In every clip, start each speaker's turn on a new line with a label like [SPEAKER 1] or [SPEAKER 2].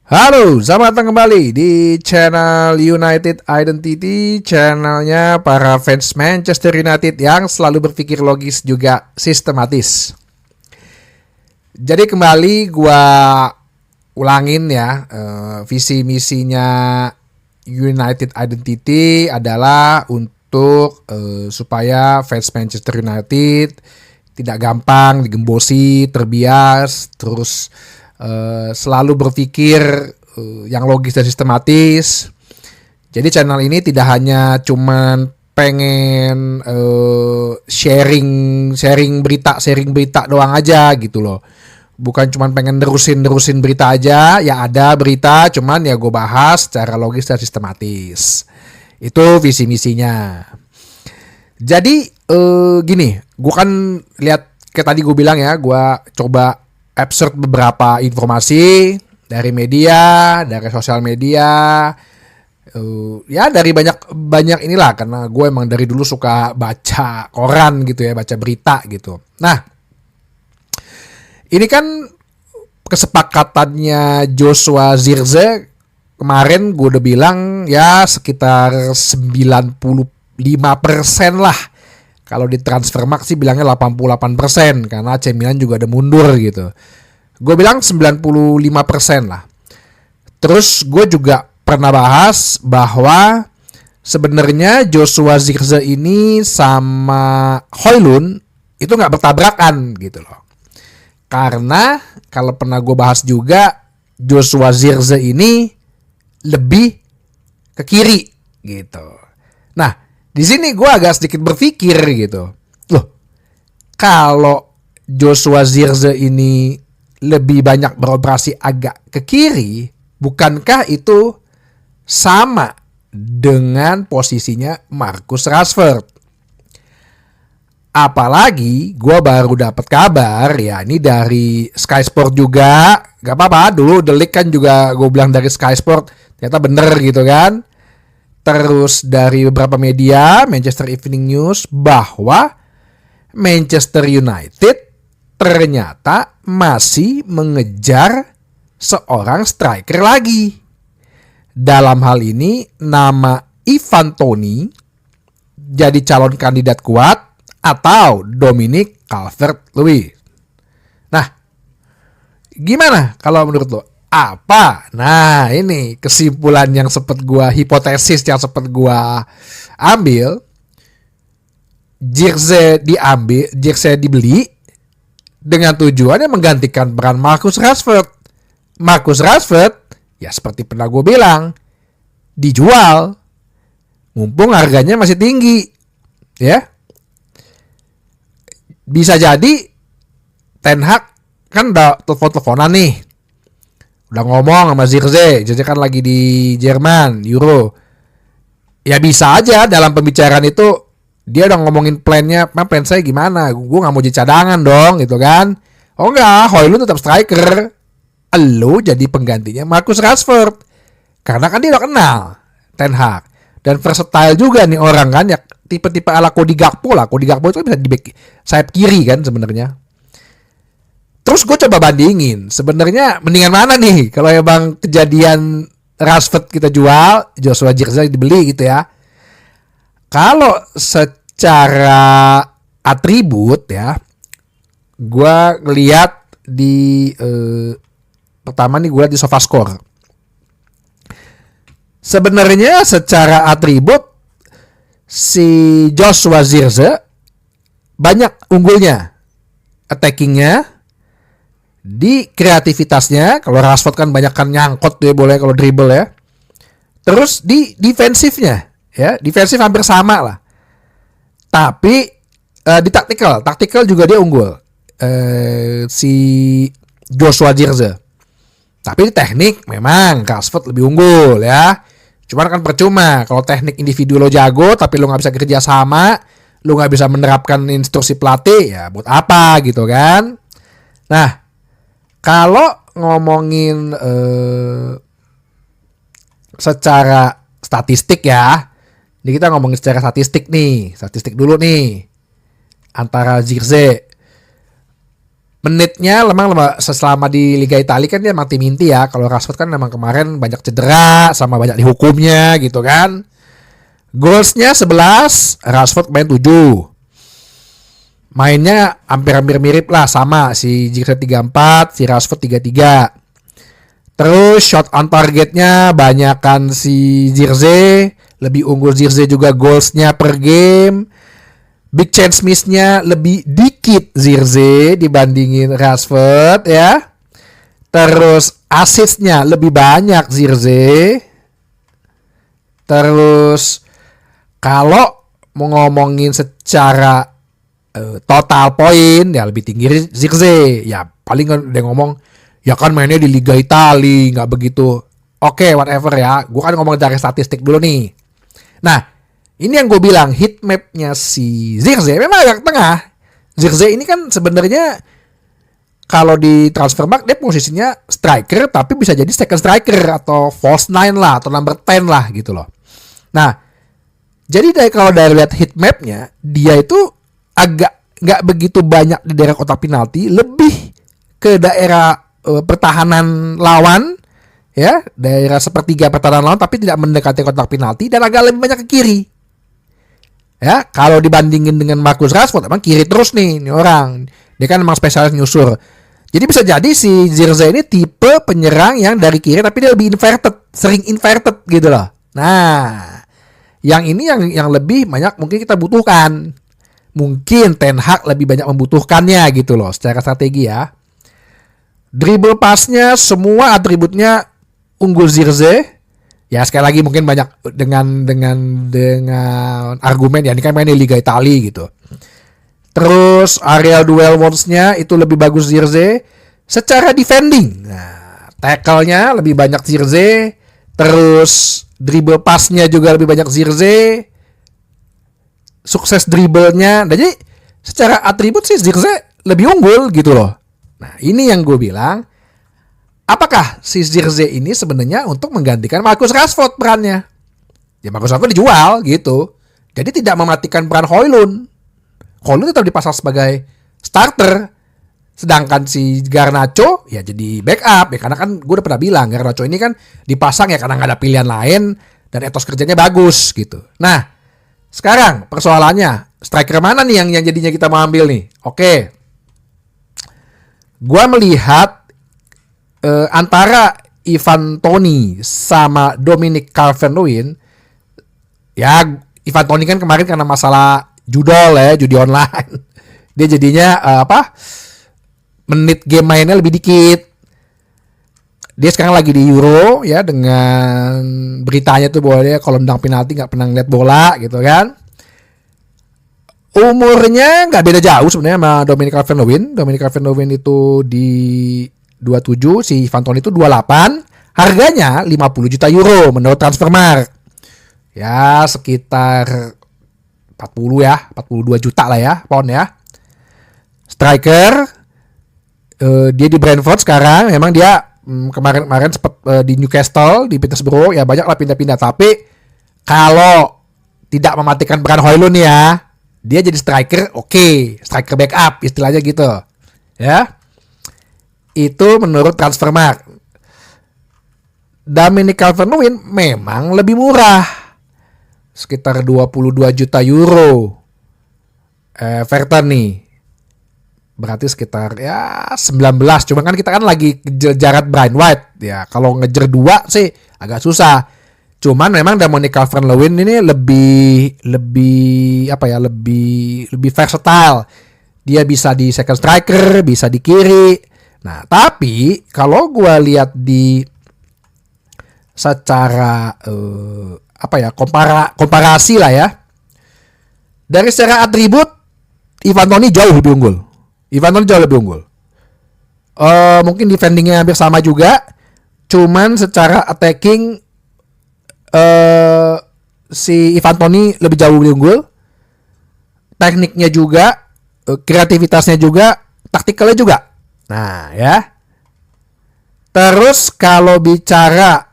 [SPEAKER 1] Halo, selamat datang kembali di channel United Identity, channelnya para fans Manchester United yang selalu berpikir logis juga sistematis. Jadi kembali gua ulangin ya, visi misinya United Identity adalah untuk supaya fans Manchester United tidak gampang digembosi, terbias, terus selalu berpikir yang logis dan sistematis. Jadi channel ini tidak hanya cuman pengen sharing berita doang aja gitu loh. Bukan cuman pengen nerusin berita aja, ya ada berita cuman ya gue bahas secara logis dan sistematis. Itu visi misinya. Jadi gini, gue kan lihat kayak tadi gue bilang ya, gue coba absurd beberapa informasi dari media, dari sosial media, ya dari banyak inilah, karena gue emang dari dulu suka baca koran gitu ya, baca berita gitu. Nah, ini kan kesepakatannya Joshua Zirkzee kemarin gue udah bilang ya sekitar 95% lah. Kalau di Transfermarkt sih bilangnya 88% karena AC Milan juga ada mundur gitu. Gue bilang 95% lah. Terus gue juga pernah bahas bahwa sebenarnya Joshua Zirkzee ini sama Højlund itu nggak bertabrakan gitu loh. Karena kalau pernah gue bahas juga, Joshua Zirkzee ini lebih ke kiri gitu. Nah, di sini gue agak sedikit berpikir gitu. Loh, kalau Joshua Zirkzee ini lebih banyak beroperasi agak ke kiri, bukankah itu sama dengan posisinya Marcus Rashford? Apalagi gue baru dapat kabar ya, ini dari Sky Sport juga. Gak apa-apa, dulu The League kan juga gue bilang dari Sky Sport, ternyata bener gitu kan. Terus dari beberapa media, Manchester Evening News, bahwa Manchester United ternyata masih mengejar seorang striker lagi. Dalam hal ini nama Ivan Toney jadi calon kandidat kuat atau Dominic Calvert-Lewin. Nah, gimana kalau menurut lo? Apa? Nah, ini kesimpulan yang sempat gua, hipotesis yang sempat gua ambil. Zirkzee dibeli dengan tujuannya menggantikan peran Marcus Rashford. Marcus Rashford, ya seperti pernah gue bilang, dijual. Mumpung harganya masih tinggi. Ya. Bisa jadi Ten Hag kan udah telepon-teleponan nih. Udah ngomong sama Zirkzee kan lagi di Jerman, Euro. Ya bisa aja dalam pembicaraan itu dia udah ngomongin plannya, plan saya gimana? Gue gak mau jadi cadangan dong gitu kan. Oh enggak, Højlund tetap striker. Lo jadi penggantinya Marcus Rashford. Karena kan dia udah kenal Ten Hag. Dan versatile juga nih orang kan, ya tipe-tipe ala Cody Gakpo lah. Cody Gakpo itu kan bisa di back sayap kiri kan sebenarnya. Terus gue coba bandingin, sebenarnya mendingan mana nih kalau emang kejadian Rashford kita jual, Joshua Zirkzee dibeli gitu ya. Kalau secara atribut ya, gue ngeliat di pertama nih gue liat di SofaScore. Sebenarnya secara atribut si Joshua Zirkzee banyak unggulnya, attackingnya, di kreativitasnya. Kalau Rashford kan banyak kan nyangkut dia boleh kalau dribble ya. Terus di defensifnya ya, defensif hampir sama lah. Tapi di taktikal juga dia unggul. Si Joshua Zirkzee. Tapi di teknik memang Rashford lebih unggul ya. Cuman kan percuma kalau teknik individu lo jago tapi lo nggak bisa kerja sama, lo nggak bisa menerapkan instruksi pelatih, ya buat apa gitu kan. Nah, kalau ngomongin secara statistik ya, ini kita ngomongin secara statistik nih, statistik dulu nih antara Zirkzee. menitnya memang selama di Liga Italia kan dia emang tim inti ya. Kalau Rashford kan memang kemarin banyak cedera sama banyak dihukumnya gitu kan. Goalsnya 11, Rashford main 7. Mainnya hampir-hampir mirip lah, sama si Zirkzee 34, si Rashford 33. Terus shot on targetnya banyakan si Zirkzee, lebih unggul Zirkzee juga goalsnya per game. Big chance miss-nya lebih dikit Zirkzee dibandingin Rashford ya. Terus assist-nya lebih banyak Zirkzee. Terus kalau mau ngomongin secara total poin ya lebih tinggi Zirkzee. Ya paling dia ngomong ya kan mainnya di Liga Italia, nggak begitu. Oke, whatever ya. Gue kan ngomong dari statistik dulu nih. Nah, ini yang gue bilang heat map-nya si Zirkzee memang agak tengah. Zirkzee ini kan sebenarnya kalau di Transfermarkt dia posisinya striker tapi bisa jadi second striker atau false nine lah atau number 10 lah gitu loh. Nah, jadi kalau dari lihat heat map-nya dia itu agak nggak begitu banyak di daerah kotak penalti, lebih ke daerah pertahanan lawan ya, daerah sepertiga pertahanan lawan tapi tidak mendekati kotak penalti dan agak lebih banyak ke kiri. Ya, kalau dibandingin dengan Marcus Rashford emang kiri terus nih orang. Dia kan emang spesialis nyusur. Jadi bisa jadi si Zirkzee ini tipe penyerang yang dari kiri tapi dia lebih inverted, sering inverted gitu loh. Nah, yang ini yang lebih banyak mungkin kita butuhkan. Mungkin Ten Hag lebih banyak membutuhkannya gitu loh secara strategi ya. Dribble pass-nya semua atributnya unggul Zirkzee. Ya sekali lagi mungkin banyak dengan argumen ya ini kan main di Liga Italia gitu. Terus aerial duel wars-nya itu lebih bagus Zirkzee. Secara defending, nah tackle-nya lebih banyak Zirkzee. Terus dribble pass-nya juga lebih banyak Zirkzee. Sukses dribble-nya. Jadi secara atribut sih Zirkzee lebih unggul gitu loh. Nah ini yang gue bilang. Apakah si Zirkzee ini sebenarnya untuk menggantikan Marcus Rashford perannya? Ya Marcus Rashford dijual gitu. Jadi tidak mematikan peran Højlund. Højlund tetap dipasang sebagai starter. Sedangkan si Garnacho ya jadi backup. Ya karena kan gue udah pernah bilang Garnacho ini kan dipasang ya karena gak ada pilihan lain. Dan etos kerjanya bagus gitu. Nah sekarang persoalannya striker mana nih yang jadinya kita mau ambil nih? Oke. Gue melihat antara Ivan Toney sama Dominic Calvert-Lewin. Ya Ivan Toney kan kemarin karena masalah judi online. Dia jadinya menit game mainnya lebih dikit. Dia sekarang lagi di Euro ya dengan beritanya tuh bahwa dia kalau nendang penalti nggak pernah ngeliat bola gitu kan. Umurnya nggak beda jauh sebenarnya sama Dominic Calvert-Lewin. Dominic Calvert-Lewin itu di 27, si Ivan Toney itu 28. Harganya 50 juta euro menurut Transfermarkt. Ya sekitar 40 ya, 42 juta lah ya, pound ya. Striker, dia di Brentford sekarang. Memang dia kemarin sempat di Newcastle, di Peterborough. Ya banyak lah pindah-pindah. Tapi kalau tidak mematikan peran Højlund ya, dia jadi striker, oke. Striker backup istilahnya gitu. Ya. Itu menurut Transfermarkt. Dominic Calvert-Lewin memang lebih murah. Sekitar 22 juta euro. Everton nih. Berarti sekitar ya 19. Cuma kan kita kan lagi kejar Brian White. Ya kalau ngejar 2 sih agak susah. Cuman memang Dominic Calvert-Lewin ini lebih versatile. Dia bisa di second striker, bisa di kiri. Nah, tapi kalau gue lihat di secara komparasi lah ya. Dari secara atribut Ivan Toney jauh lebih unggul. Mungkin defendingnya hampir sama juga. Cuman secara attacking si Ivan Toney lebih jauh lebih unggul. Tekniknya juga, kreativitasnya juga, taktikalnya juga. Nah ya. Terus kalau bicara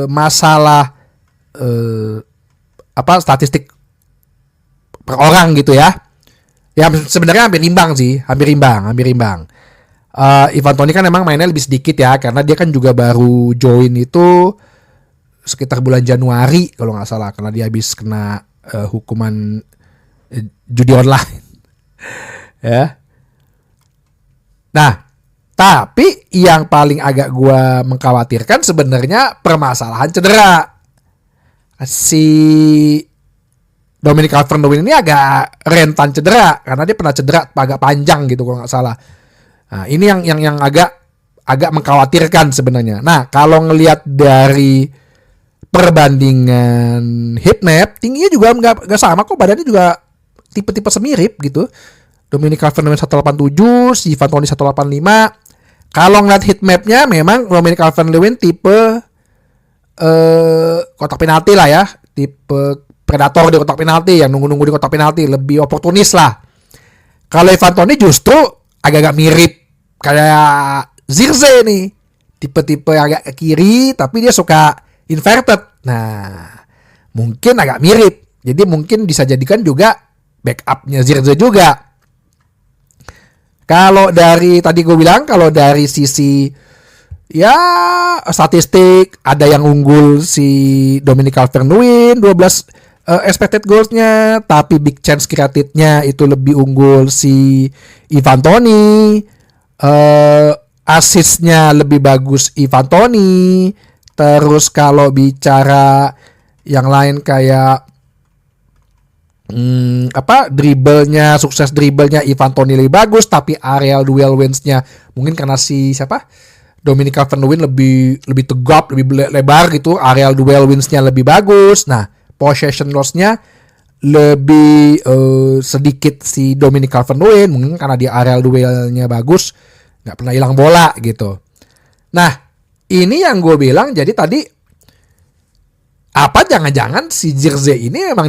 [SPEAKER 1] masalah statistik per orang gitu ya. Ya sebenarnya hampir imbang sih, hampir imbang. Ivan Toney kan emang mainnya lebih sedikit ya, karena dia kan juga baru join itu sekitar bulan Januari kalau nggak salah, karena dia habis kena hukuman judi online. Ya. Nah, tapi yang paling agak gua mengkhawatirkan sebenarnya permasalahan cedera. Si Dominic Calvert-Lewin ini agak rentan cedera karena dia pernah cedera agak panjang gitu kalau nggak salah. Nah, ini yang agak mengkhawatirkan sebenarnya. Nah, kalau ngelihat dari perbandingan heatmap, tingginya juga nggak sama kok, badannya juga tipe-tipe semirip gitu. Dominic Calvert-Lewin 187, si Ivan Toney 185. Kalau ngeliat heatmapnya memang Dominic Calvert-Lewin tipe kotak penalti lah ya, tipe predator di kotak penalti, yang nunggu-nunggu di kotak penalti, lebih oportunis lah. Kalau Ivan Toney justru agak-agak mirip kayak Zirkzee nih, tipe-tipe agak ke kiri tapi dia suka inverted. Nah, mungkin agak mirip, jadi mungkin bisa jadikan juga backupnya Zirkzee juga. Kalau dari tadi gue bilang, kalau dari sisi ya statistik ada yang unggul si Dominic Calvert-Lewin 12 expected goals-nya, tapi big chance created-nya itu lebih unggul si Ivan Toney. Assist-nya lebih bagus Ivan Toney. Terus kalau bicara yang lain kayak dribblenya, sukses dribblenya Ivan Toney lebih bagus, tapi aerial duel wins-nya mungkin karena si Dominic Calvert-Lewin lebih tegap, lebih lebar gitu, aerial duel wins-nya lebih bagus. Nah, possession loss-nya lebih sedikit si Dominic Calvert-Lewin, mungkin karena dia aerial duelnya bagus, nggak pernah hilang bola gitu. Nah, ini yang gue bilang, jadi tadi apa jangan-jangan si Zirkzee ini memang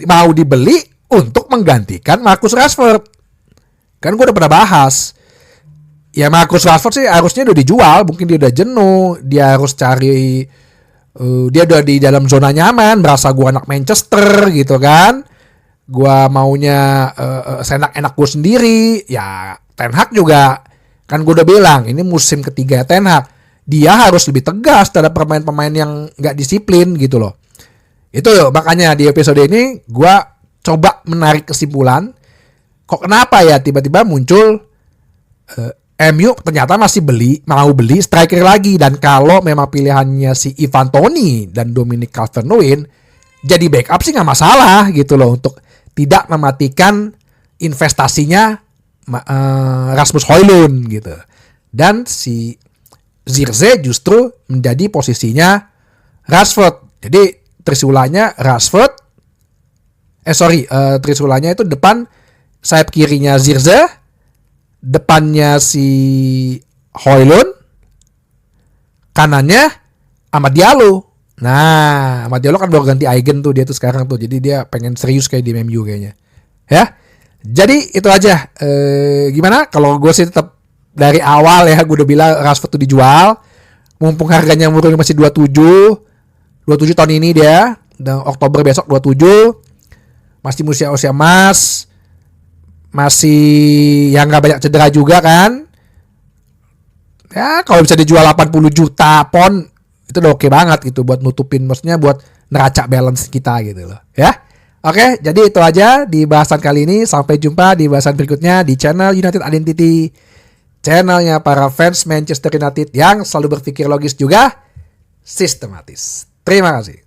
[SPEAKER 1] mau dibeli untuk menggantikan Marcus Rashford. Kan gue udah pernah bahas. Ya Marcus Rashford sih harusnya udah dijual, mungkin dia udah jenuh, dia harus cari dia udah di dalam zona nyaman, berasa gue anak Manchester gitu kan. Gue maunya seenak-enak gue sendiri. Ya Ten Hag juga kan gue udah bilang ini musim ketiga Ten Hag. Dia harus lebih tegas terhadap pemain-pemain yang gak disiplin gitu loh. Itu makanya di episode ini gue coba menarik kesimpulan, kok kenapa ya tiba-tiba muncul MU ternyata masih mau beli striker lagi. Dan kalau memang pilihannya si Ivan Toney dan Dominic Calvert-Lewin, jadi backup sih gak masalah gitu loh, untuk tidak mematikan investasinya Rasmus Højlund gitu. Dan si Zirkzee justru menjadi posisinya Rashford. Jadi trisulanya Rashford. Trisulanya itu depan sayap kirinya Zirkzee, depannya si Højlund, kanannya Amad Diallo. Nah, Amad Diallo kan baru ganti Aigen tuh dia tuh sekarang tuh. Jadi dia pengen serius kayak di MU kayaknya. Ya. Jadi itu aja. Gimana? Kalau gue sih tetap dari awal ya gue udah bilang Rashford tuh dijual. Mumpung harganya murni masih 27 tahun ini dia. Dan Oktober besok 27. Masih usia emas. Masih yang gak banyak cedera juga kan. Ya kalau bisa dijual 80 juta pound itu udah oke banget gitu, buat nutupin, maksudnya buat neraca balance kita gitu loh ya. Oke, jadi itu aja di bahasan kali ini. Sampai jumpa di bahasan berikutnya di channel United Identity, channelnya para fans Manchester United yang selalu berpikir logis juga sistematis. Terima kasih.